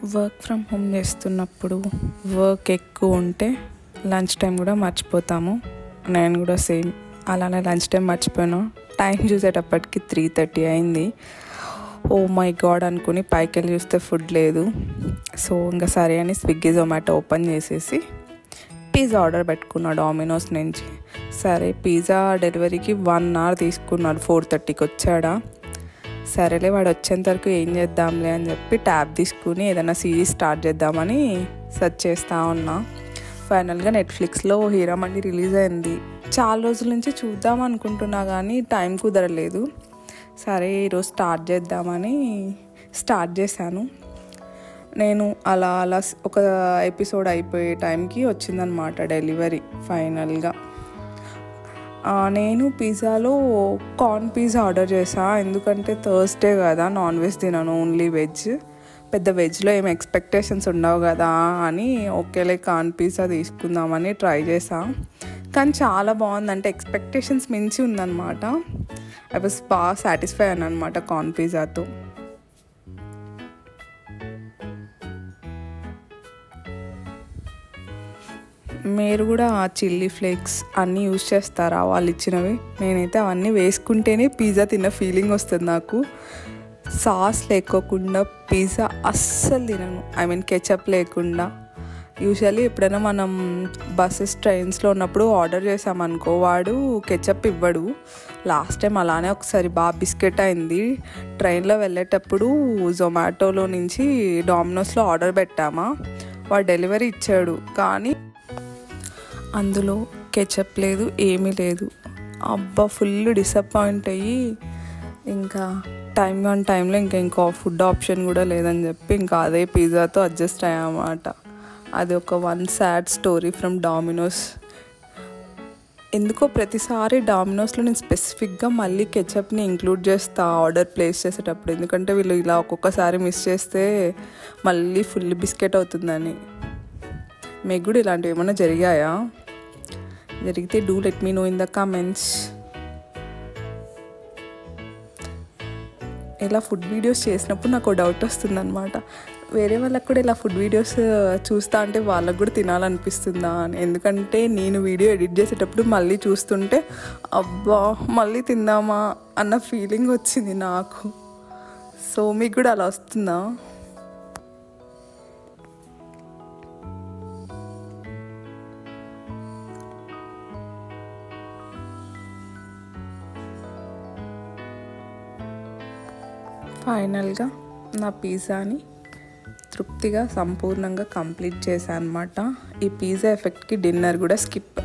Work from home చేస్తున్నప్పుడు work ఎక్కువ ఉంటే లంచ్ టైం కూడా మర్చిపోతాము. నేను కూడా సేమ్ అలానే లంచ్ టైం మర్చిపోయాను. టైం చూసేటప్పటికి 3:30 అయింది. ఓ మై గాడ్ అనుకుని పైకి వెళ్ళి చూస్తే ఫుడ్ లేదు. సో ఇంకా సరే అని స్విగ్గీ జొమాటో ఓపెన్ చేసేసి పిజ్జా ఆర్డర్ పెట్టుకున్నా డామినోస్ నుంచి. సరే పిజ్జా డెలివరీకి 1 అవర్ తీసుకున్నాడు. 4:30కి వచ్చాడా. సరేలే వాడు వచ్చేంత వరకు ఏం చేద్దాంలే అని చెప్పి ట్యాబ్ తీసుకుని ఏదైనా సిరీస్ స్టార్ట్ చేద్దామని సెర్చ్ చేస్తూ ఉన్నా. ఫైనల్గా నెట్ఫ్లిక్స్లో హీరామండి రిలీజ్ అయింది. చాలా రోజుల నుంచి చూద్దాం అనుకుంటున్నా కానీ టైం కుదరలేదు. సరే ఈరోజు స్టార్ట్ చేద్దామని స్టార్ట్ చేశాను. నేను అలా ఒక ఎపిసోడ్ అయిపోయే టైంకి వచ్చిందనమాట డెలివరీ ఫైనల్గా. నేను పిజ్జాలో కార్న్ పిజ్జా ఆర్డర్ చేశాను. ఎందుకంటే థర్స్డే కదా, నాన్ వెజ్ తినను, ఓన్లీ వెజ్. పెద్ద వెజ్లో ఏం ఎక్స్పెక్టేషన్స్ ఉండవు కదా అని ఓకేలే కార్న్ పిజ్జా తీసుకుందామని ట్రై చేశాను. కానీ చాలా బాగుంది. అంటే ఎక్స్పెక్టేషన్స్ మించి ఉందన్నమాట. ఐ వాజ్ బాగా సాటిస్ఫై అయ్యాను అనమాట కార్న్ పిజ్జాతో. మీరు కూడా చిల్లీ ఫ్లేక్స్ అన్నీ యూజ్ చేస్తారా వాళ్ళు ఇచ్చినవి? నేనైతే అవన్నీ వేసుకుంటేనే పిజ్జా తిన్న ఫీలింగ్ వస్తుంది నాకు. సాస్ లేకోకుండా పిజ్జా అస్సలు తినను. ఐ మీన్ కెచప్ లేకుండా. యూజువల్లీ ఎప్పుడైనా మనం బస్సెస్ ట్రైన్స్లో ఉన్నప్పుడు ఆర్డర్ చేసామనుకో వాడు కెచప్ ఇవ్వడు. లాస్ట్ టైం అలానే ఒకసారి బాగా బిస్కెట్ అయింది. ట్రైన్లో వెళ్ళేటప్పుడు జొమాటోలో నుంచి డామినోస్లో ఆర్డర్ పెట్టామా, వాడు డెలివరీ ఇచ్చాడు కానీ అందులో కెచప్ లేదు, ఏమీ లేదు. అబ్బా ఫుల్ డిసప్పాయింట్ అయ్యి ఇంకా టైంలో ఇంకా ఫుడ్ ఆప్షన్ కూడా లేదని చెప్పి ఇంకా అదే పిజ్జాతో అడ్జస్ట్ అయ్యామన్నమాట. అది ఒక సాడ్ స్టోరీ ఫ్రమ్ డామినోస్. ఎందుకో ప్రతిసారి డామినోస్లో నేను స్పెసిఫిక్గా మళ్ళీ కెచప్ని ఇంక్లూడ్ చేస్తా ఆర్డర్ ప్లేస్ చేసేటప్పుడు. ఎందుకంటే వీళ్ళు ఇలా ఒక్కొక్కసారి మిస్ చేస్తే మళ్ళీ ఫుల్ బిస్కెట్ అవుతుందని. మీకు కూడా ఇలాంటివి ఏమైనా జరిగాయా? జరిగితే do let me know in the comments. ఇలా ఫుడ్ వీడియోస్ చేసినప్పుడు నాకు డౌట్ వస్తుందన్నమాట. వేరే వాళ్ళకి కూడా ఇలా ఫుడ్ వీడియోస్ చూస్తా అంటే వాళ్ళకు కూడా తినాలనిపిస్తుందా అని. ఎందుకంటే నేను వీడియో ఎడిట్ చేసేటప్పుడు మళ్ళీ చూస్తుంటే అబ్బా మళ్ళీ తిందామా అన్న ఫీలింగ్ వచ్చింది నాకు. సో మీకు కూడా అలా వస్తుందా? ఫైనల్గా నా పిజ్జాని తృప్తిగా సంపూర్ణంగా కంప్లీట్ చేశాను అనమాట. ఈ పిజ్జా ఎఫెక్ట్కి డిన్నర్ కూడా స్కిప్.